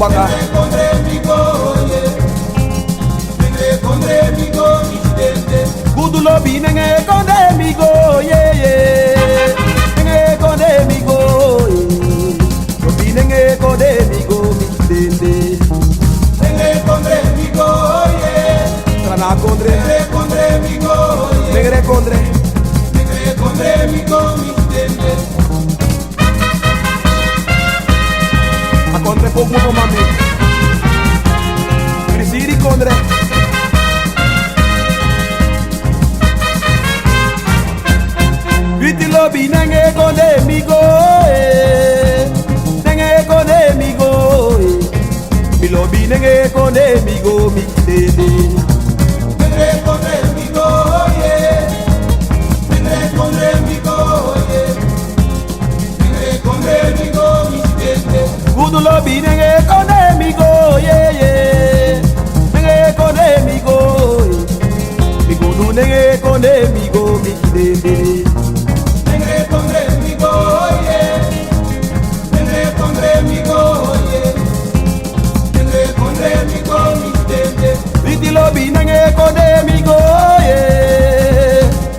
baka. Kudu lobi nenge konde migo ye ye. Nenge konde migo ye. Lobi nenge konde migo mi dende. Nenge konde migo ye. Trana kondre. Nenge konde migo ye. Nenge kondre. Nenge konde migo mi dende. A kondre pok mo mami. Crisiri kondre. Viti lobi nenge konde migo eh. Nenge konde migo eh. Mi lobi nenge konde migo mi dede. Nenge konde migo ye. Nenge konde migo ye. Nenge konde migo mi dende. Kudu lobi nenge konde migo ye ye. Nenge konde migo eh. Mi kudu nenge konde migo mi dede. Nenge konde migo ye. Nenge konde migo ye. Nenge konde migo mi dende. Viti lobi nenge konde migo ye.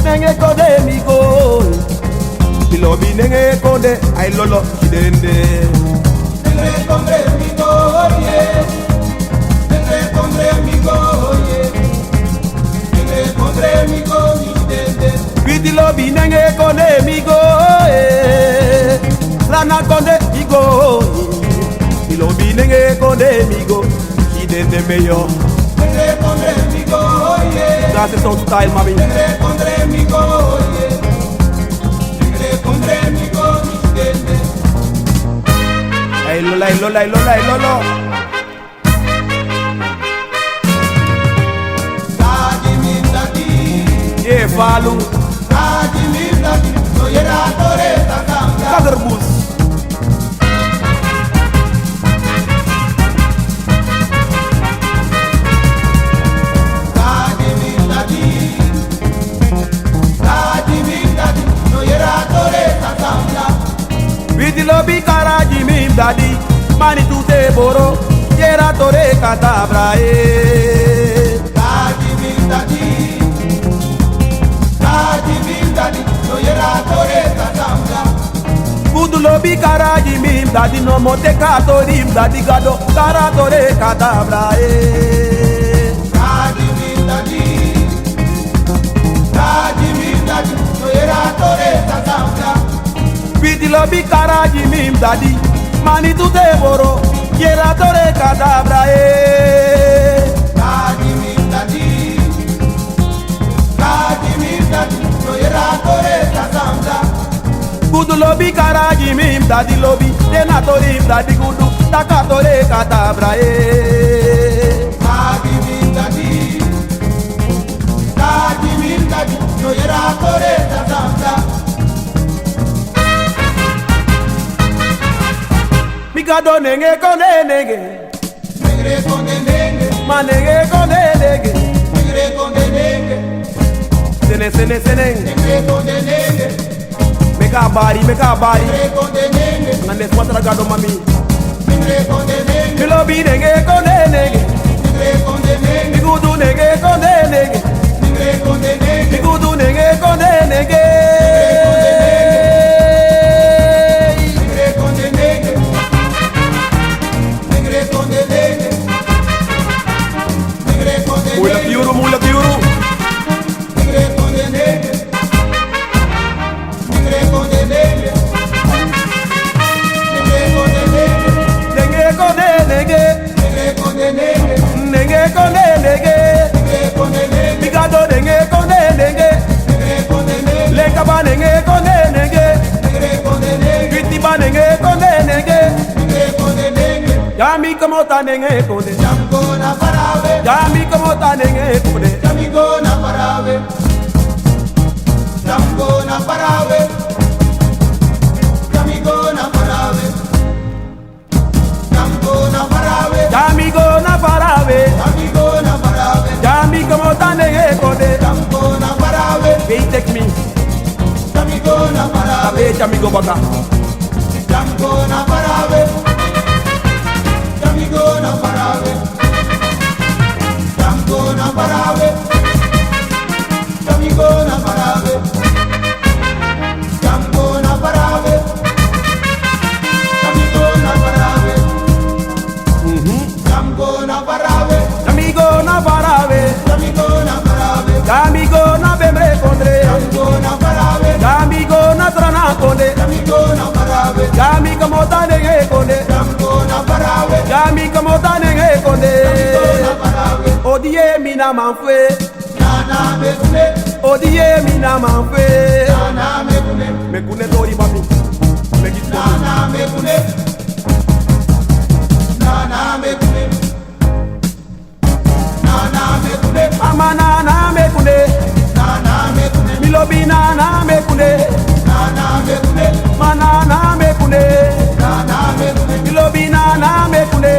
Nenge konde migo eh. Mi lobi nenge konde ay lolo kidende. Nenge konde migo ye. Nenge konde migo ye. Nenge konde migo mi dende. Viti lobi nenge konde migo eh. Lana konde migo eh. Mi lobi nenge konde migo kidende meyo. Nenge konde migo ye. That's the sound style mami. Nenge konde migo ye. Nenge konde migo mi dende. Ay lola ay lola ay lola ay lolo. Dadi mi dadi. Yeah falu. Dadi mi dadi. No yera tore takanga. Kaderbus. Dadi mi dadi. Dadi mi dadi. No yera tore takanga. Viti lobi karaji mim dadi. Mani tute boro. Yera tore katabra eh. Dadi mi dadi. Dadi mi dadi. No yera tore takanga. Kudu lobi karaji mim dadi no mote katorim dadi gado karatore katabra eh. Dadi mi dadi. Dadi mi dadi. No yera tore takanga. Viti lobi karaji mim dadi. Mani tute boro. Yera tore katabra eh. Dadi mi dadi. Dadi mi dadi. No yera tore takanga. Kudu lobi karaji mim dadi lobi. Denatorim dadi kudu takatore katabra eh. Dadi mi dadi. Dadi mi dadi. No yera tore takanga. Migado nenge konde nenge. Negre konde nenge. Ma nenge konde nenge. Negre konde nenge. Sene sene sene. Negre konde nenge. Meka bari. Negre konde nenge. Nande swatra gado mami. Negre konde nenge. Milobi nenge konde nenge. Negre konde nenge. Migudu nenge konde nenge. Negre konde nenge. Migudu nenge konde nenge. Negre konde nenge. Negre konde nenge. Negre konde nenge. Mulak yuru. Negre konde nenge. Negre konde nenge. Negre konde nenge. Nenge konde nenge. Negre konde nenge. Nenge konde nenge. Negre konde nenge. Migado nenge konde nenge. Negre konde nenge. Lekaba nenge konde nenge. Negre konde nenge. Vitiba nenge konde nenge. Negre konde nenge. Yami kamota nenge konde. Jamgo na parawe. Yami kamota nenge konde. Jamigo na parawe. Jamgo na parawe. Jamigo na parawe. Jamgo na parawe. Yami go na farawe. Jamigo na parawe. Yami kamota nenge konde. Jamgo na parawe. Hey take me. Jamigo na parawe. Abe chami go baka. Jamgo na parawe. Jamigo na manfe Nana mekune, Odie mi na manfe nana mekune, Mekune tori papi Mekite nana mekune, nana mekune, nana mekune, Mama nana mekune nana mekune, Milobi nana mekune nana mekune, Manana mekune nana mekune, Milobi nana mekune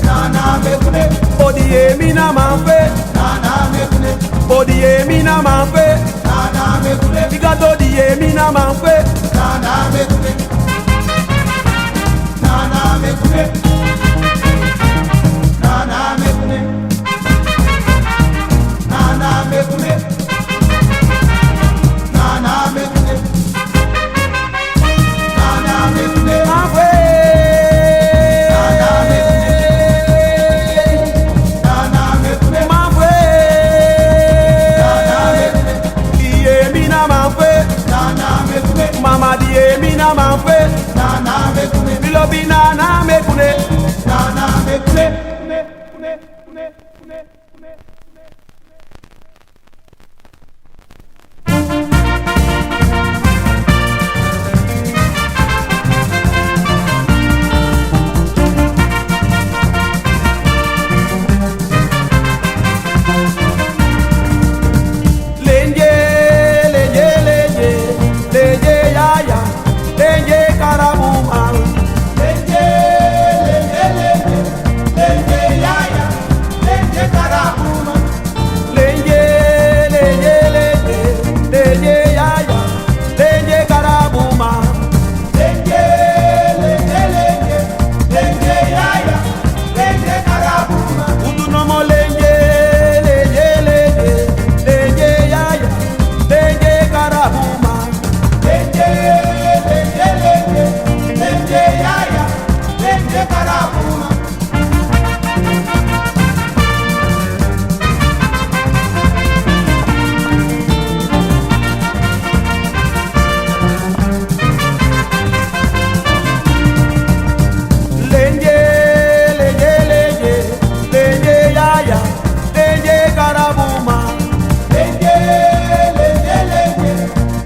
nana mekune, Odie mi na manfe nana mekune, Odie mi na manfe nana mekune, Bigato die mi na manfe nana mekune, nana mekune, nana mekune, nana mekune, nana mekune, nana mekune, Manfe nana mekune, Manfe nana mekune, Die mi na manfe nana mekune, Mama die mi na manfe nana mekune, Milobi nana mekune nana mekune, kune, kune, kune, kune, kune. Lenje, lenje, lenje Lenje yaya Lenje karabuma Lenje, lenje, lenje, lenje yaya, lenje karabuma. Lenje, lenje, lenje Lenje yaya Lenje karabuma Lenje, lenje, lenje, lenje yaya, lenje karabuma. Udu nomo lenje, lenje, lenje Lenje yaya Lenje karabuma Lenje, lenje, lenje, lenje yaya, lenje karabuma. Lenje, lenje, lenje Lenje yaya Lenje karabuma Lenje, lenje, lenje,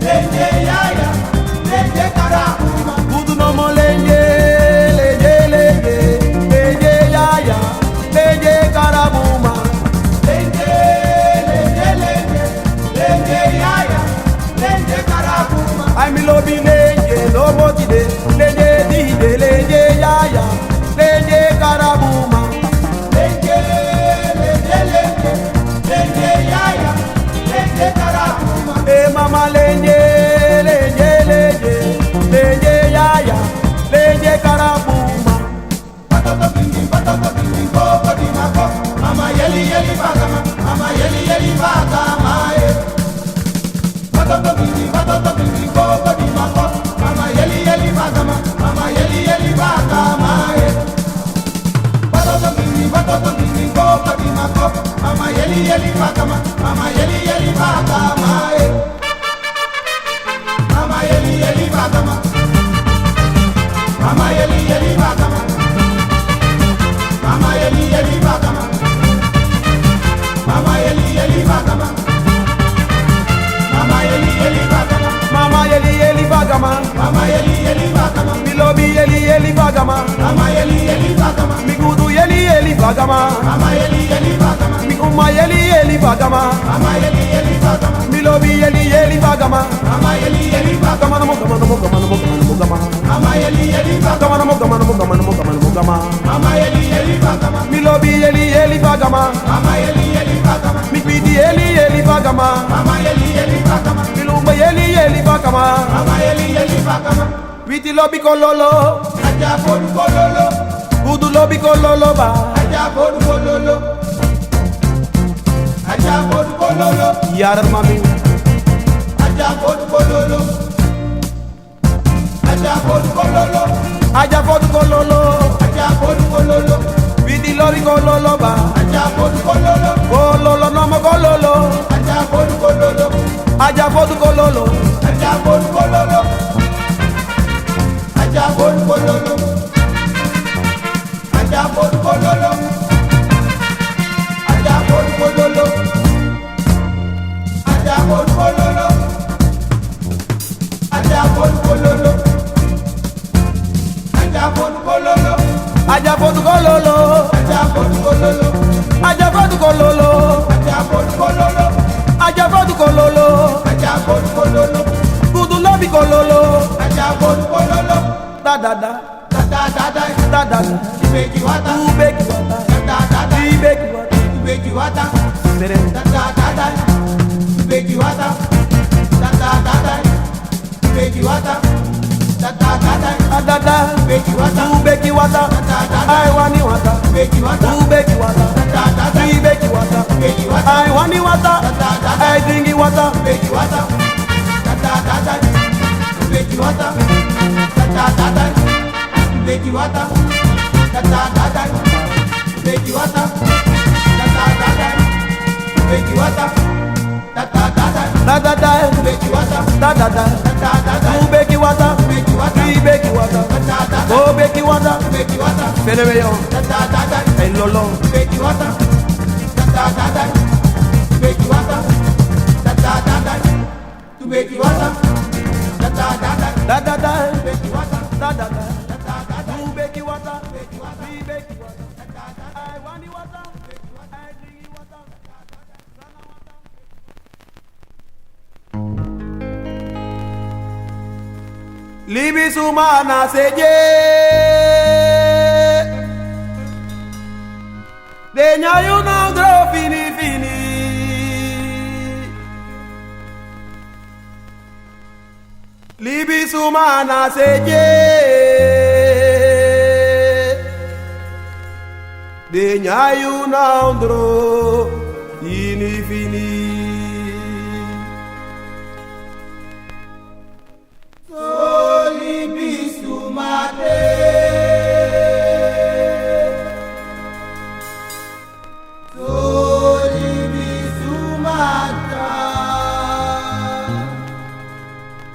lenje yaya, lenje karabuma. Udu nomo lenje, lenje, lenje Lenje yaya Lenje karabuma Lenje, lenje, lenje, lenje yaya, lenje karabuma. Ay mi lobi lenje lobo tide Lenje dide lenje yaya Lenje karabuma Lenje, lenje, lenje, lenje yaya, lenje karabuma. E mama lenje, lenje, lenje Lenje yaya Lenje karabuma Patoto bingi, koko di mako. Mama yeli yeli bagama, mama yeli yeli bagama eh. Patoto bingi, koko di mako. Mama yeli yeli bagama, mama yeli yeli bagama eh. Patoto bingi, koko di mako. Mama yeli yeli bagama, mama yeli yeli bagama eh. Mama yeli yeli bagama, mama yeli yeli bagama. Mama yeli yeli bagama, mama yeli yeli bagama, mama yeli yeli bagama, Mama yeli yeli bagama mama yeli yeli bagama, Mi lobi yeli yeli bagama mama yeli yeli bagama, Mi gudu yeli yeli bagama mama yeli yeli bagama, Mi umma yeli yeli bagama mama yeli yeli bagama, Mi lobi yeli yeli bagama mama yeli yeli bagama, Gama namo gama namo gama namo gama namo gama mama yeli yeli bagama, Gama namo gama namo gama namo gama namo gama mama yeli yeli bagama, Mi lobi yeli yeli bagama mama yeli yeli bagama, Mi gbidi yeli yeli bagama mama yeli yeli bagama, Mi lumba yeli yeli bagama mama yeli yeli bagama. Witi lobi kololo Aja bodu kololo, Gudu lobi kololo ba aja bodu kololo, aja bodu kololo. Yarar mami Aja bodu kololo, aja bodu kololo, Aja fodu kololo aja bodu kololo, Witi lori kololo ba aja bodu kololo, Kololo nomo kololo aja bodu kololo, Aja fodu kololo aja bodu kololo, aja bodu kololo, aja bodu kololo, aja bodu kololo. kololo, aja fodu kololo, aja fodu kololo, kudu lobi kololo, da da da, da da, ubeki wata, ibeki wata, sere, Ubeki wata, ubeki wata, adada, ubeki wata, I wani wata, ubeki wata, ibeki wata, I wani wata, I drinki wata, ubeki wata, ubeki wata, ubeki wata, ubeki wata, ubeki wata, da da da, ubeki wata, da da da, ubeki wata, ibeki wata, ubeki wata, ubeki wata, fenemeyo, elolo, ubeki wata, ubeki wata, ubeki wata, da da da, ubeki wata, da da da, ubeki wata, ibeki wata, I wani wata, I drinki wata. Libi sumana seje de nyayu na gro fini fini Libi sumana seje de nyayu na gro fini fini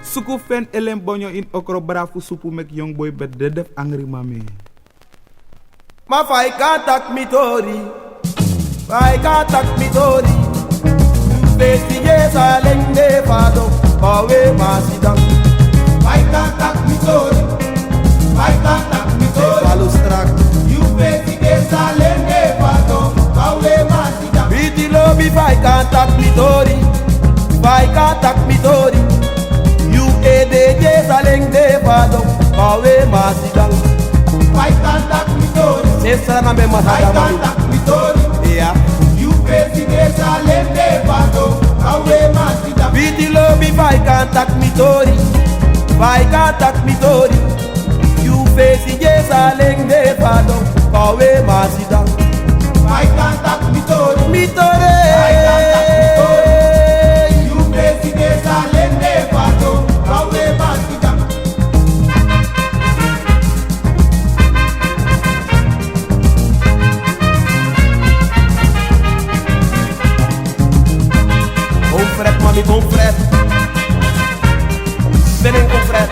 Suku fen elem bonyo in okro brafu supu mek young boy bet dedef angry mame. Ma fai katak mitori, fai katak mitori. Festige salende fado, kawe masidang. Vai cantar mitori, Balustrak, you beti de salende pato, kawe masida. biti lobi fai katak mitori, fai katak mitori. You edege salende fado, kawe masidang. Vai cantar mitori, Nessa na me vai masada cantar mitori, yeah. you beti de salende pato, kawe masida. Biti lobi fai katak mitori, fai katak mitori. You festige salende fado, kawe masidang. Vai cantar mitori, Mitore, vai cantar mitori, you beti de salende pato, kawe masida. confret mami confret, benen confret.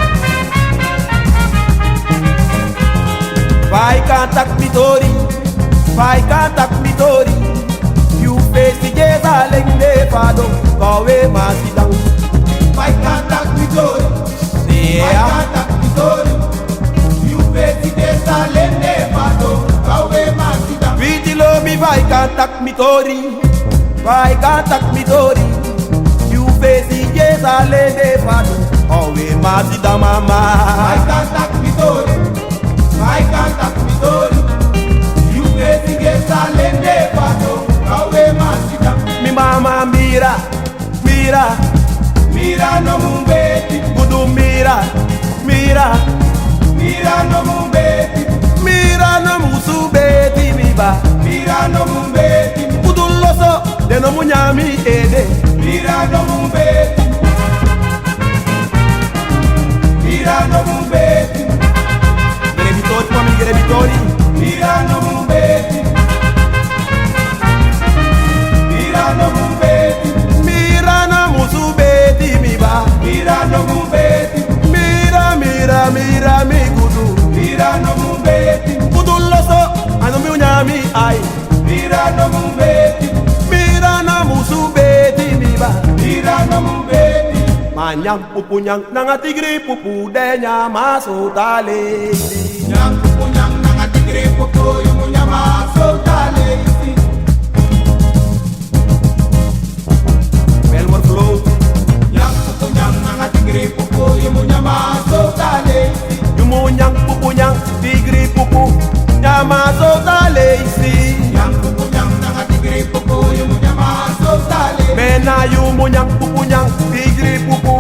Vai katak mitori, vai katak mitori. You festige salende fado, kawe masidang. Vai cantar mitori, vai Yeah. cantar mitori, you beti de salende pato, kawe masida. Viti lobi vai katak mitori, vai katak mitori. You festige salende fado, kawe masidang mama. Vai cantar mitori, vai cantar mitori, you beti de salende pato, kawe masida. Mi mama mira, mira, Mira no mumbeti, kudu mira, mira, mira no mumbeti, mira no musu beti miba. mira no mumbeti, Kudu loso de no munyami ede. mira no mumbeti, mira no mumbeti, Grebitori mami grebitori, mira no mumbeti, mira no mumbeti, mira no musu beti miba. mira no mumbeti, Mira, mira, mira mi kudu. mira no mumbeti, Kudu loso ano mi unyami ai. mira no mumbeti, Mira na musu beti miba. mira no mumbeti, Manyang pupunyang nanga tigri pupu de nya maso tale. yang punyang nanga tigre popo yung lazy. Belmar flow Nyang pupu nyang nanga tigri pupu yumu nyama sota lazy. Yumu nyang pupu nyang tigri pupu Nyama sota lazy Nyang pupu nyang nanga tigri pupu yumu nyama sota lazy. Mena yumu nyang pupu nyang tigri pupu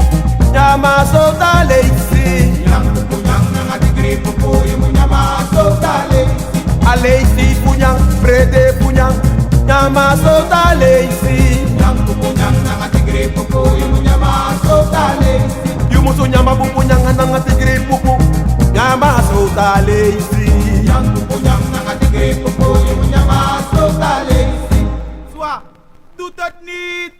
Nyama sota lazy Nyang pupu nyang nanga tigri pupu yumu nyama sota lazy. Lazy punyang prede punyang Nyama sota lazy Nyang pupu nyang nanga tigri pupu yumu nyama sota lazy. Yumu su nyama pupu nyang nanga tigri pupu Nyama sota lazy Nyang pupu nyang nanga tigri pupu yumu nyama sota lazy. Soit, doet het niet.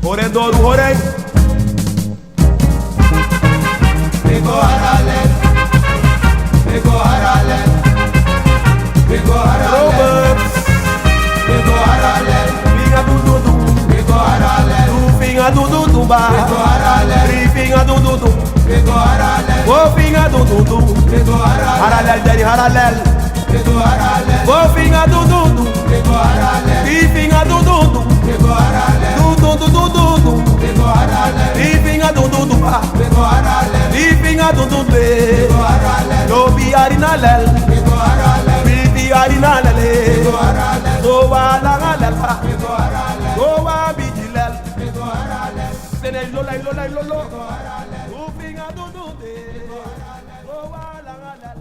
Horen door horen Bego harale, bego harale, bego harale, Roberts bego harale, Finga du du du bego harale, Two finger do do do ba bego harale, Three finger do do do bego harale, Four finger do do do bego harale, Parallel daddy parallel bego harale, Four finger do do do bego harale, Three finger do do do bego harale, Do do do do do do bego harale, Three finger do do do ba bego harale, Three finger do do do bego harale, No be harina lel bego harale, Be harina lele bego harale, So wa la la lel ba bego harale, So wa bi di lel bego harale, Sene lola lola lolo Two finger do do de So wa la la lel